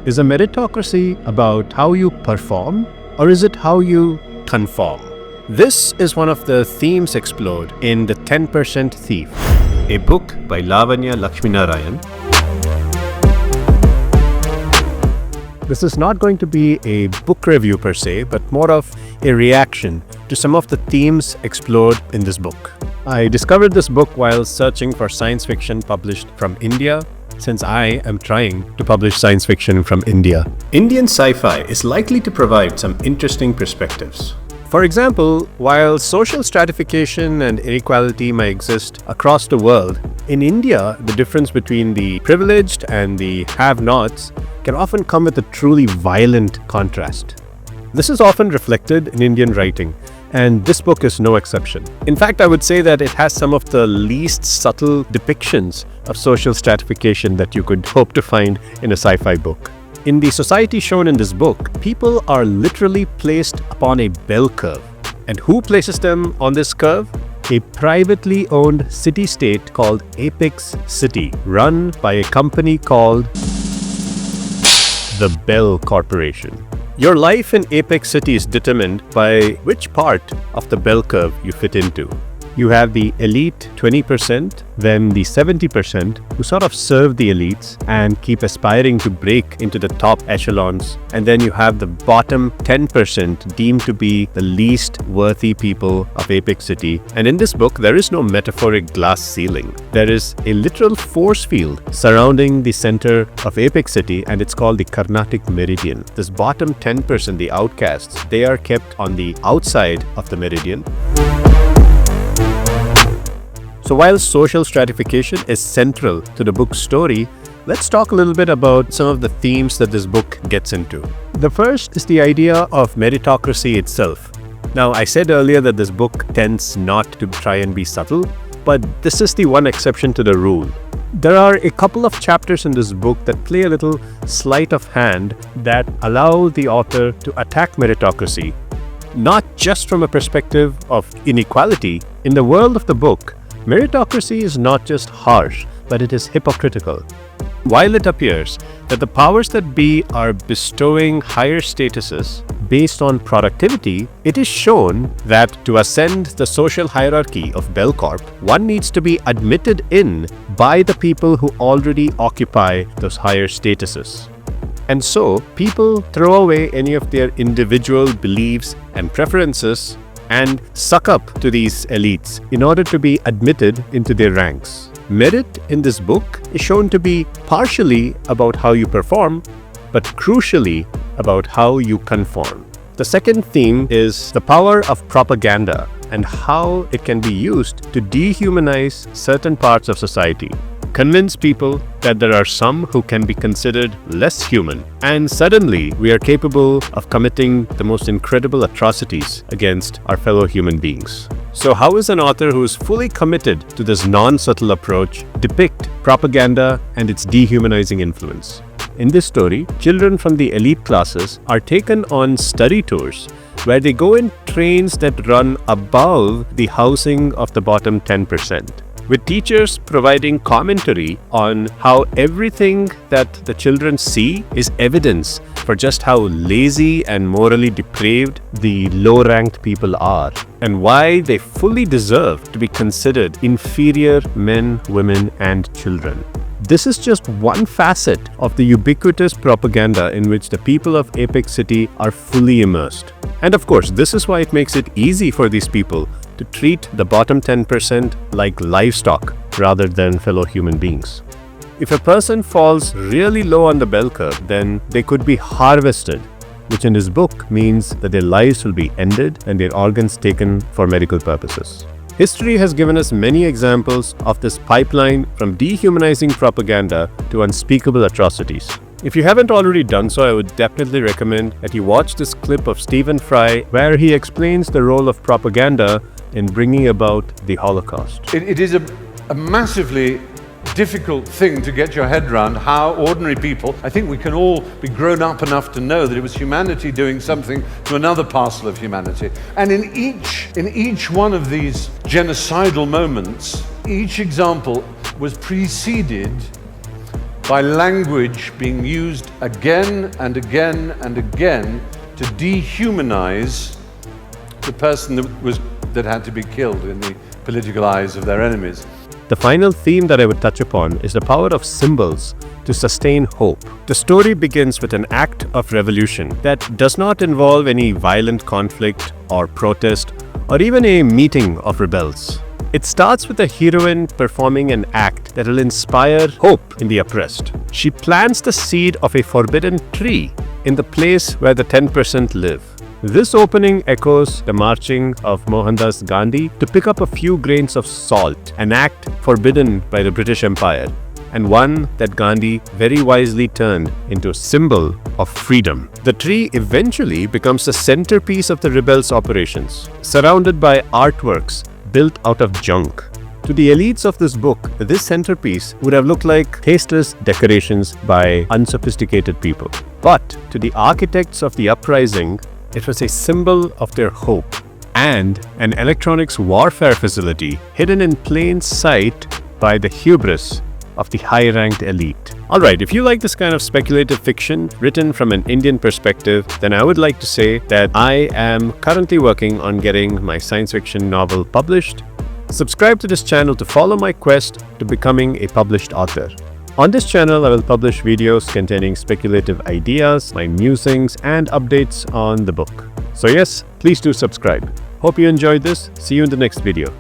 Is a meritocracy about how you perform, or is it how you conform? This is one of the themes explored in The 10% Thief, a book by Lavanya Lakshminarayan. This is not going to be a book review per se, but more of a reaction to some of the themes explored in this book. I discovered this book while searching for science fiction published from India, since I am trying to publish science fiction from India. Indian sci-fi is likely to provide some interesting perspectives. For example, while social stratification and inequality may exist across the world, in India, the difference between the privileged and the have-nots can often come with a truly violent contrast. This is often reflected in Indian writing, and this book is no exception. In fact, I would say that it has some of the least subtle depictions of social stratification that you could hope to find in a sci-fi book. In the society shown in this book, people are literally placed upon a bell curve. And who places them on this curve? A privately owned city-state called Apex City, run by a company called the Bell Corporation. Your life in Apex City is determined by which part of the bell curve you fit into. You have the elite 20%, then the 70% who sort of serve the elites and keep aspiring to break into the top echelons. And then you have the bottom 10% deemed to be the least worthy people of Apex City. And in this book, there is no metaphoric glass ceiling. There is a literal force field surrounding the center of Apex City, and it's called the Carnatic Meridian. This bottom 10%, the outcasts, they are kept on the outside of the meridian. So while social stratification is central to the book's story, let's talk a little bit about some of the themes that this book gets into. The first is the idea of meritocracy itself. Now, I said earlier that this book tends not to try and be subtle, but this is the one exception to the rule. There are a couple of chapters in this book that play a little sleight of hand that allow the author to attack meritocracy, not just from a perspective of inequality. In the world of the book, meritocracy is not just harsh, but it is hypocritical. While it appears that the powers that be are bestowing higher statuses based on productivity, it is shown that to ascend the social hierarchy of Bell Corp, one needs to be admitted in by the people who already occupy those higher statuses. And so, people throw away any of their individual beliefs and preferences and suck up to these elites in order to be admitted into their ranks. Merit in this book is shown to be partially about how you perform, but crucially about how you conform. The second theme is the power of propaganda and how it can be used to dehumanize certain parts of society. Convince people that there are some who can be considered less human, and suddenly we are capable of committing the most incredible atrocities against our fellow human beings. So how is an author who is fully committed to this non-subtle approach depict propaganda and its dehumanizing influence? In this story, children from the elite classes are taken on study tours where they go in trains that run above the housing of the bottom 10%. With teachers providing commentary on how everything that the children see is evidence for just how lazy and morally depraved the low-ranked people are, and why they fully deserve to be considered inferior men, women, and children. This is just one facet of the ubiquitous propaganda in which the people of Apex City are fully immersed. And of course, this is why it makes it easy for these people to treat the bottom 10% like livestock rather than fellow human beings. If a person falls really low on the bell curve, then they could be harvested, which in his book means that their lives will be ended and their organs taken for medical purposes. History has given us many examples of this pipeline from dehumanizing propaganda to unspeakable atrocities. If you haven't already done so, I would definitely recommend that you watch this clip of Stephen Fry where he explains the role of propaganda in bringing about the Holocaust. It is a massively difficult thing to get your head around how ordinary people, I think we can all be grown up enough to know that it was humanity doing something to another parcel of humanity. And in each one of these genocidal moments, each example was preceded by language being used again and again and again to dehumanize the person that had to be killed in the political eyes of their enemies. The final theme that I would touch upon is the power of symbols to sustain hope. The story begins with an act of revolution that does not involve any violent conflict or protest or even a meeting of rebels. It starts with the heroine performing an act that will inspire hope in the oppressed. She plants the seed of a forbidden tree in the place where the 10% live. This opening echoes the marching of Mohandas Gandhi to pick up a few grains of salt, an act forbidden by the British Empire, and one that Gandhi very wisely turned into a symbol of freedom. The tree eventually becomes the centerpiece of the rebels' operations, surrounded by artworks built out of junk. To the elites of this book, this centerpiece would have looked like tasteless decorations by unsophisticated people. But to the architects of the uprising, it was a symbol of their hope and an electronics warfare facility hidden in plain sight by the hubris of the high-ranked elite. Alright, if you like this kind of speculative fiction written from an Indian perspective, then I would like to say that I am currently working on getting my science fiction novel published. Subscribe to this channel to follow my quest to becoming a published author. On this channel, I will publish videos containing speculative ideas, my musings, and updates on the book. So yes, please do subscribe. Hope you enjoyed this. See you in the next video.